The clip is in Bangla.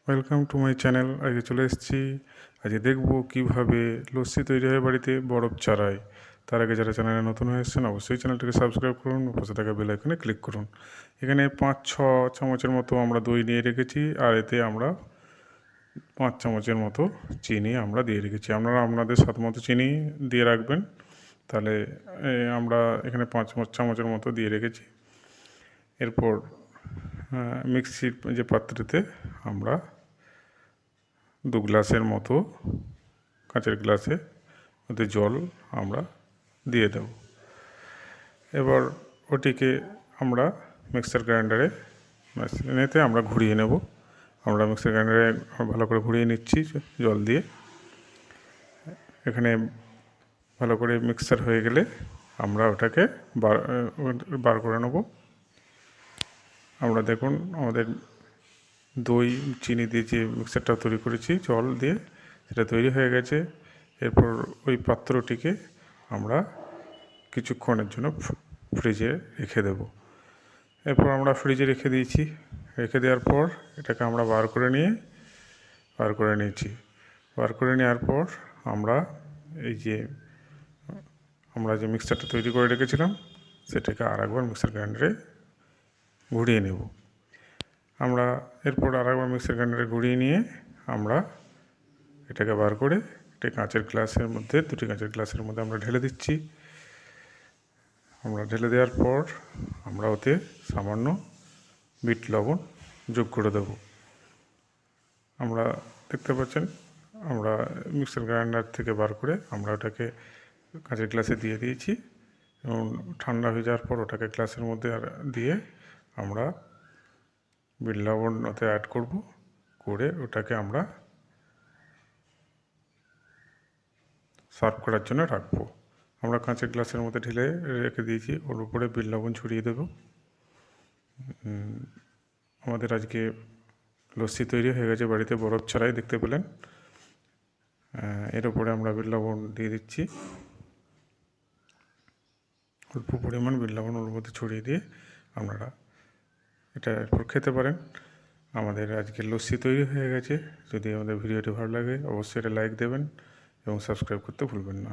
Welcome to my channel. আজকে চলে এসেছি। আজকে দেখবো কিভাবে লস্যি তৈরি হয় বাড়িতে বরফ ছাড়াই। তার আগে যারা চ্যানেলে নতুন হয়ে এসেছেন অবশ্যই চ্যানেলটিকে সাবস্ক্রাইব করুন, পাশে থাকা বেল আইকনে ক্লিক করুন। এখানে 5-6 চামচের মতো আমরা দই নিয়ে রেখেছি, আর এতে আমরা 5 চামচের মতো চিনি আমরা দিয়ে রেখেছি। আপনারা আপনাদের স্বাদ মতো চিনি দিয়ে রাখবেন। তাহলে আমরা এখানে 5 চামচের মতো দিয়ে রেখেছি। এরপর মিক্সির যে পাত্রতে আমরা 2 গ্লাসের মতো কাঁচের গ্লাসে ওতে জল আমরা দিয়ে দেব। এবার ওটিকে আমরা মিক্সার গ্রাইন্ডারে মেশিনেতে আমরা ঘুরিয়ে নেব। আমরা মিক্সার গ্রাইন্ডারে ভালো করে ঘুরিয়ে নিচ্ছি জল দিয়ে। এখানে ভালো করে মিক্সার হয়ে গেলে আমরা ওটাকে বার করে নেব। আমরা দেখুন আমাদের দই চিনি দিয়ে যে মিক্সারটা তৈরি করেছি জল দিয়ে, সেটা তৈরি হয়ে গেছে। এরপর ওই পাত্রটিকে আমরা কিছুক্ষণের জন্য ফ্রিজে রেখে দেব। এরপর আমরা ফ্রিজে রেখে দিয়েছি। রেখে দেওয়ার পর এটাকে আমরা বার করে নিয়েছি। বার করে নেওয়ার পর আমরা যে মিক্সারটা তৈরি করে রেখেছিলাম সেটাকে আরেকবার মিক্সার গ্রাইন্ডারে ঘুরিয়ে নেব। আমরা এরপর আরেকবার মিক্সার গ্রাইন্ডারে ঘুরিয়ে নিয়ে আমরা এটাকে বার করে দুটি কাঁচের গ্লাসের মধ্যে আমরা ঢেলে দিচ্ছি। আমরা ঢেলে দেওয়ার পর আমরা ওতে সামান্য বিট লবণ যোগ করে দেব। আমরা দেখতে পাচ্ছেন আমরা মিক্সার গ্রাইন্ডার থেকে বার করে আমরা ওটাকে কাঁচের গ্লাসে দিয়ে দিয়েছি এবং ঠান্ডা হয়ে যাওয়ার পর ওটাকে গ্লাসের মধ্যে দিয়ে আমরা বিট লবণ ওতে অ্যাড করে ওটাকে আমরা সার্ভ করার জন্য রাখবো। আমরা কাঁচের গ্লাসের মধ্যে ঢেলে রেখে দিয়েছি, ওর উপরে বিট লবণ ছড়িয়ে দেব। আমাদের আজকে লস্যি তৈরি হয়ে গেছে বাড়িতে বরফ ছাড়াই, দেখতে পেলেন। এর উপরে আমরা বিট লবণ দিয়ে দিচ্ছি, অল্প পরিমাণ বিট লবণ ওর মধ্যে ছড়িয়ে দিয়ে আপনারা এটা এরপর খেতে পারেন। আমাদের আজকে লস্যি তৈরি হয়ে গেছে। যদি আমাদের ভিডিওটি ভালো লাগে অবশ্যই এটা লাইক দেবেন এবং সাবস্ক্রাইব করতে ভুলবেন না।